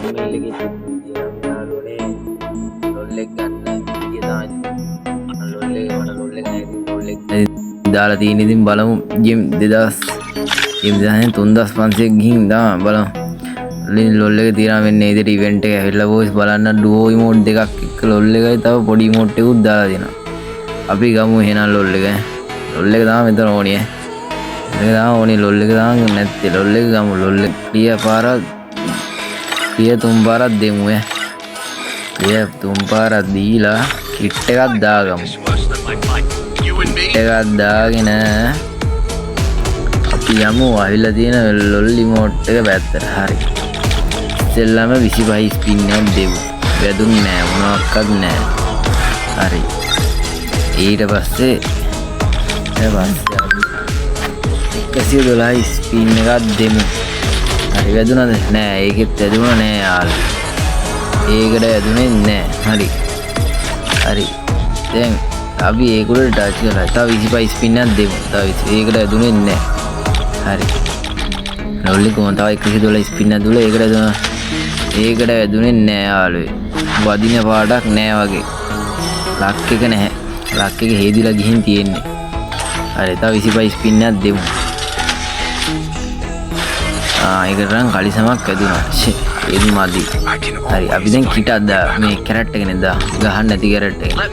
thumbnail එකේ තිබුණ විදිය නම් යාළුවනේ ලොල් එක ගන්න විදිය තමයි ලොල් එක මට ලොල් එක නැති ලොල් එක දාලා තියෙන ඉතින් බලමු ගේම් 3500 ගිහින් දාම බලමු ලොල් එක තියනවා මෙන්න ඉදිරි ඉවෙන්ට් එක ඇවිල්ලා බෝස් බලන්න ඩුවෝ ඉමෝට් දෙකක් එක්ක ලොල් එකයි තව පොඩි ඉමෝට් එකකුත් දාලා දෙනවා අපි ගමු එහෙනම් ලොල් එක තමයි මෙතන ඕනේ ඒක තමයි ඕනේ ලොල් එක තමයි නැත්තේ ලොල් එක ගමු ලොල් එක ක්ලියර් තුන් පාරක් දෙමු ක්ලියර් තුන් පාරක් දීලා කිට් එකක් දාගමු කිට් එකක් දාගෙන අපි යමු අවිලා තියෙන ලොල් ඉමෝට් එක පැත්තට හරි ඉතින්ලම 25 ස්පින් එකක් දෙමු වැදුන්නේ නැහැ මොනවත් නැහැ හරි ඊට පස්සේ 112 ස්පින් එකක් දෙමු හරි වැදුනද නෑ ඒකෙත් වැදුණා නෑ යාළුවා ඒකට වැදුනේ නෑ හරි දැන් අපි ඒකට ටච් කරලා තව 25 ස්පින් එකක් දෙමු තව ඒකට වැදුනේ නෑ හරි ලොල් එක කොහොමද තව 112 ස්පින් එකක් දුලා ඒකට වැදුනේ නෑ යාළුවේ වදින පාඩක් නෑ වගේ ලක් එක නැහැ ලක් එක හේදිලා ගිහින් තියෙන්නේ හරි තව 25 ස්පින් එකක් දෙමු ඒකට නම් කලිසමක් වැදුනා ඒක මදි හරි අපි දැන් කිටක් දා මේ කැරට් එකනේ දා ගහන්න නැති කැරට් එක හරි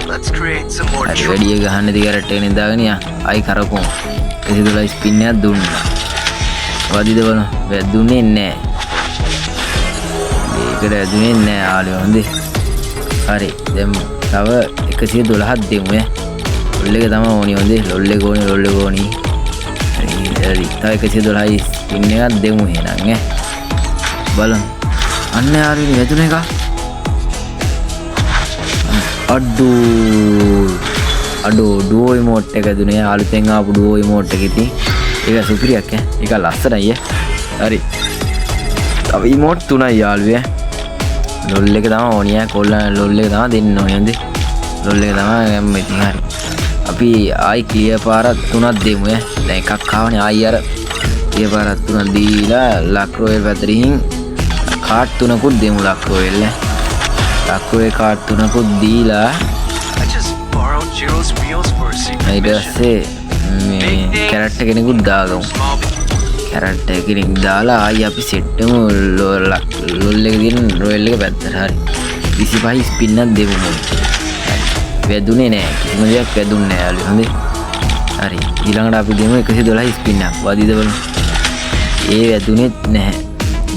වැඩි ගහන්න නැති කැරට් එකනේ දාගෙන ආයි කරපොමු 112 ස්පින් එකක් දුන්නා වදිද බලන්න වැදුනේ නැහැ ඒකට වැදුනේ නැහැ ආලේ හොඳේ හරි දැන් තව 112ක් දෙමු ලොල් එක තමයි ඕනි හොඳේ ලොල් එක ඕනි හරි තව 112 ස්පින් එකක් දෙමු එහෙනම් බලමු අන්න යාළුවනේ වැදුන එක අඩෝ ඩුවෝ ඉමෝට් එක දුනේ අලුතෙන් ආපු ඩුවෝ ඉමෝට් එක ඉතින් ඒක සුපිරියක් ඒක ලස්සනයි හරි තව ඉමෝට් තුනයි යාළුවේ ලොල් එක තමයි ඕනිය කොල්ලා ලොල් එක තමයි දෙන්න ඕනේ හොඳේ ලොල් එක තමයි ඉතින් හරි අපි ආයි ක්ලියර් පාරක් තුනක් දෙමු දැන් එකක් ආවනේ ආයි අර ක්ලියර් පාරක් තුනක් දීලා ලක් රොයල් පැත්තරින් කාඩ් තුනකුත් දෙමු ලක් රොයල් කාඩ් තුනකුත් දීලා ඊට පස්සේ මේ කැරක්ටර් කෙනෙකුත් දාගමු කැරක්ටර් කෙනෙක් දාලා ආයි අපි සෙට්ටමු ලොල් එක දින රොයල් එක පැත්තට හරි 25 ස්පින් එකක් දෙමු වැදුනේ නෑ කිසිම දෙයක් වැදුන්නේ නෑ යාළුවෝ හොඳේ හරි ඊළඟට අපි දෙමු 112 ස්පින් එකක් වදිද බලමු ඒ වැදුනේත් නැහැ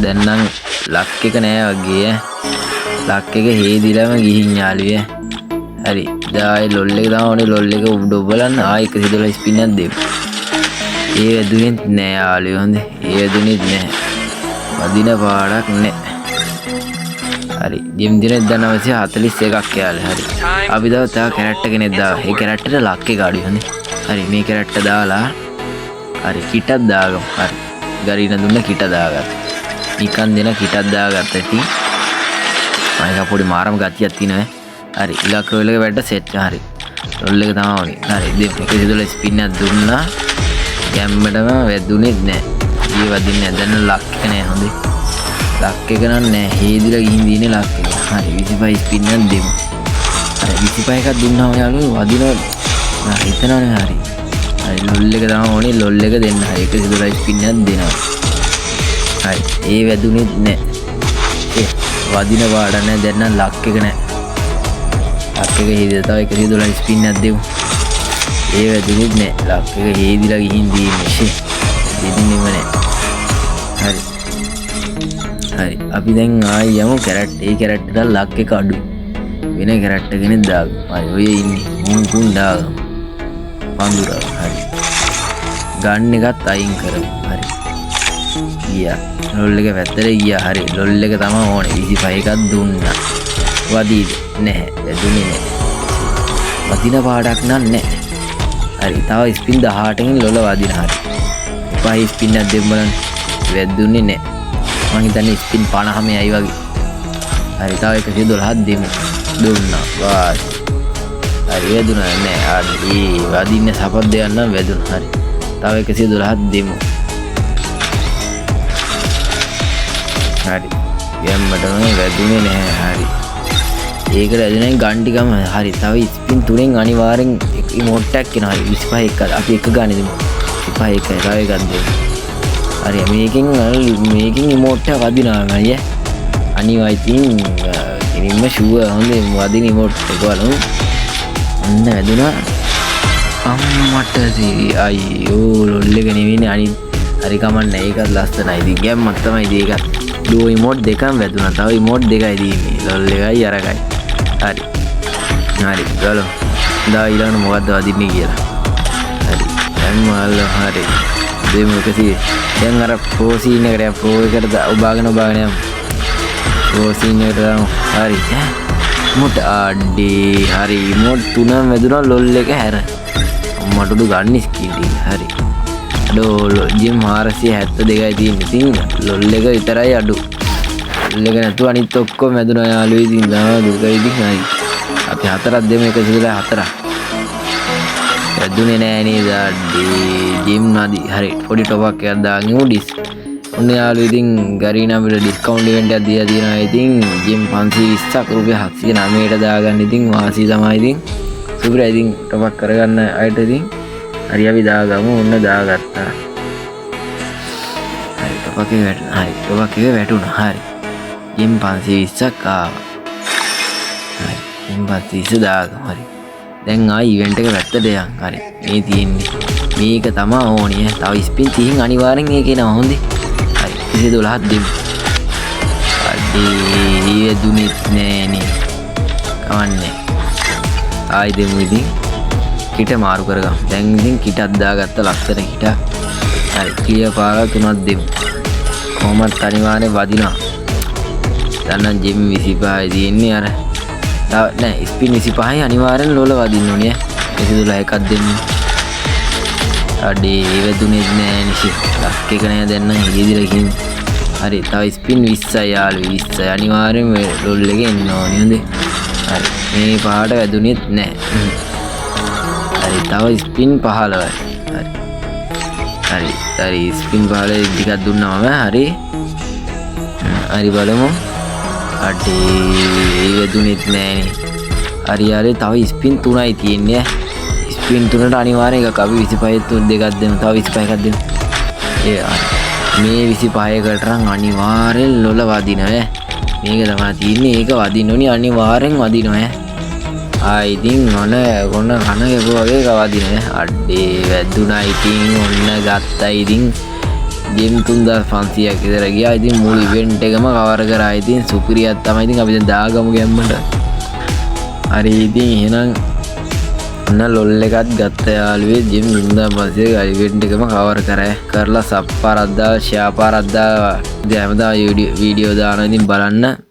දැන් නම් ලක් එක නෑ වගේ ලක් එක හේදිලාම ගිහින් යාළුවේ හරි දැන් ලොල් එක තමයි ඕනේ ලොල් එක උඩ බලන්න ආයි 112 ස්පින් එකක් දෙමු ඒ වැදුනේත් නෑ යාළුවෝ හොඳේ ඒ වැදුනේත් නැහැ වදින පාඩක් නෑ හරි ගේම් දිනේ 941ක් යාළුවා හරි අපි තව කැරක්ටර් කෙනෙක් දාලා ඒ කැරක්ටරට ලක් එක අඩුයි හොඳේ හරි මේ කැරක්ටර් දාලා හරි කිටක් දාගමු හරි ගරින දුන්න කිට දාගත්තා නිකන් දෙන කිටක් දාගත්තා ඉතින් මයික පොඩි මාරම ගතියක් තියෙනවා හරි ඉලක්ක රෝල් එක වැඩ සෙට් හරි රෝල් එක තමයි ඕනේ හරි දෙමු 112 ස්පින් එකක් දුන්නා ගැම්මටම වැදුනේත් නැහැ ඊ වදින්නේ දැන් ලක් එක නෑ හොඳේ ලක් එක නම් නෑ හේදිලා ගිහින් දිනේ ලක් එක හරි 25 ස්පින් එකක් දෙමු හරි 25 එකක් දුන්නාම යාළුවෝ වදිනවා හිතනවනේ හරි ලොල් එක තමයි ඕනේ ලොල් එක දෙන්න හරි 112 ස්පින් එකක් දෙනවා හරි ඒ වැදුනේත් නෑ වදින පාඩක් නෑ දැන් නම් ලක් එක නෑ ලක් එක හේදිලා තව 112 ස්පින් එකක් දෙමු ඒ වැදුනේත් නෑ ලක් එක හේදිලා ගිහින් දින්නේ දෙන්නෙම නෑ හරි අපි දැන් ආයි යමු ඒ කැරක්ටරට ලක් එක අඩුයි වෙන කැරක්ටර් කෙනෙක් දාගමු හරි ඔය ඉන්නේ මුන් දාගමු පඳුරා හරි ගන්න එකත් අයින් කරමු හරි ගියා ලොල් එක පැත්තට ගියා හරි ලොල් එක තමයි ඕනේ 25 එකක් දුන්නා වදීද නැහැ වැදුනේ නැහැ වදින පාඩක් නෑ හරි තව ස්පින් 18කින් ලොල වදින හරි 5 ස්පින් එකක් දෙන්න බලන්න වැදුනේ නැහැ මං හිතන්නේ ස්පින් 50ම යයි වගේ හරි තව 112ක් දෙමු දුන්නා වාස් හරි වැදුනා නෑ අඩි වදින්න සපත් දෙයක් නම් වැදුනා හරි තව 112ක් දෙමු හරි ගැම්මටම වැදුනේ නැහැ. හරි. ඒකට ඇදෙන ගන් ටිකම හරි. තව ස්පින් 3න් අනිවාර්යෙන් ඉමෝට් එකක් එනවා. 25 එක අපි එක ගන්න දෙමු. 25 එක තව එකක් දෙමු. හරි. මේකෙන් ඉමෝට් එක වදිනවා නේද? අනිවා ඉතින් ඉනින්ම ෂුවර් හොඳේ වදින ඉමෝට් එක බලමු. ඔන්න වැදුනා. අම්මට අයියෝ ලොල් එක නෙවෙයිනේ අනිත් හරි කමන්නේ ඒකත් ලස්සනයි. ඉතින් ගැම්මක් තමයි ඒකත්. ඩෝ ඉමෝට් දෙකම වැදුනා. තව ඉමෝට් දෙකයි තියෙන්නේ. ලොල් එකයි අරකයි. හරි. හරි. ගලමු. දා ඊළඟට මොකද්ද වදින්නේ කියලා. හරි. දැන් මල්ල හරි. දෙමු එකසි. දැන් අර ප්‍රෝ සීන් එකට ප්‍රෝ එකට ඔබාගෙන යමු. ප්‍රෝ සීන් එකට හරි. මොට ආඩේ හරි ඉමෝට් 3ම වැදුනා ලොල් එක හැර. මටුඩු ගන්න ස්කීඩි. හරි. අඩෝ ජිම් 472යි තියෙන්නේ. ඉතින් ලොල් එක විතරයි අඩු. ලොල් එක නැතුව අනිත් ඔක්කොම වැදුනා යාළුවෝ. ඉතින් දා දුකයි ඉතින් හරි. අපි 4ක් දෙමු එක සිදුලා 4ක්. වැදුනේ නෑ නේද අඩේ ජිම් නදී. හරි පොඩි ටොප් එකක් දාගෙන උඩිස්. ඔන්න යාළුවෝ ඉතින් ගරීනා අපිට ඩිස්කවුන්ට් ඉවෙන්ට් එකක් දීලා තියෙනවා. ඉතින් ජිම් 520ක් රුපියල් 709ට දාගන්න ඉතින් වාසි තමයි ඉතින්. සුපිරයි ඉතින් ටොප් එකක් කරගන්න අයට ඉතින් හරි අපි දාගමු. ඔන්න දාගත්තා. හරි ටොප් එකේ වැටුණා. හරි ටොප් එකේ වැටුණා. හරි ජිම් 520ක් ආවා. හරි ජිම් 520 දාගමු. හරි දැන් ආයි ඉවෙන්ට් එක වැත්තට යන්. හරි මේ තියෙන්නේ මේක තමයි ඕනේ. තව ස්පින් 30න් අනිවාර්යෙන් ඒක එනවා. හොඳේ. හරි 12ක් දෙමු. අඩේ දුනිත් නෑනේ. කවන්නේ. ආයි දෙමු ඉතින්. කිට මාරු කරගමු. දැන් ඉතින් කිටක් දාගත්ත ලස්සන කිටක්. හරි ක්ලියර් පාර 3ක් දෙමු. කොහොමත් අනිවාර්යෙන් වදිනවා. දැන් ජිම් 25යි තියෙන්නේ අර. නෑ ස්පින් 25යි අනිවාර්යෙන් ලෝල වදින්න ඕනේ. 12 එකක් දෙමු. අඩේ වැදුනේත් නෑ නිසි. ලක් එක නෑ දැන් නම් ඉදිරියට ගිහින්. හරි තව ස්පින් 20යි යාළුවෝ. 20යි අනිවාර්යෙන් ලොල් එකේ එන්න ඕනේ හොඳේ. හරි මේ පහට වැදුනේත් නෑ. හරි තව ස්පින් 15යි. හරි ස්පින් 15 ටිකක් දුන්නාම හරි. හරි බලමු. අඩේ වැදුනේත් නෑනේ. හරි යාළුවෝ තව ස්පින් 3යි තියෙන්නේ. ස්පින් 3ට අනිවාර්යෙන් එකක් අපි 25 දෙකක් දෙමු. තව 25 එකක් දෙමු. ඒ මේ 25කට නම් අනිවාර්යෙන් ලොල වදිනවා. මේක තමයි තියෙන්නේ. ඒක වදින්න ඕනි අනිවාර්යෙන් වදිනවා. ඉතින් ඔන්න කන ගැපුවා වගේ වදිනවා. අඩේ වැදුනා. ඉතින් ඔන්න ගත්තා. ඉතින් ජිම් 3500ක් විතර ගියා. ඉතින් මුළු ඉවෙන්ට් එකම කවර් කරා. ඉතින් සුපිරියක් තමයි. ඉතින් අපි දැන් දාගමු ගැම්මට. හරි ඉතින් එහෙනම් ඔන්න ලොල් එකත් ගත්ත යාළුවේ. ජිම් 3500 ඉවෙන්ට් එකම කවර් කරලා සබ් පාරක් දාලා ෂෙයා පාරක් දාලා හැමදාම වීඩියෝ දානවා. ඉතින් බලන්න.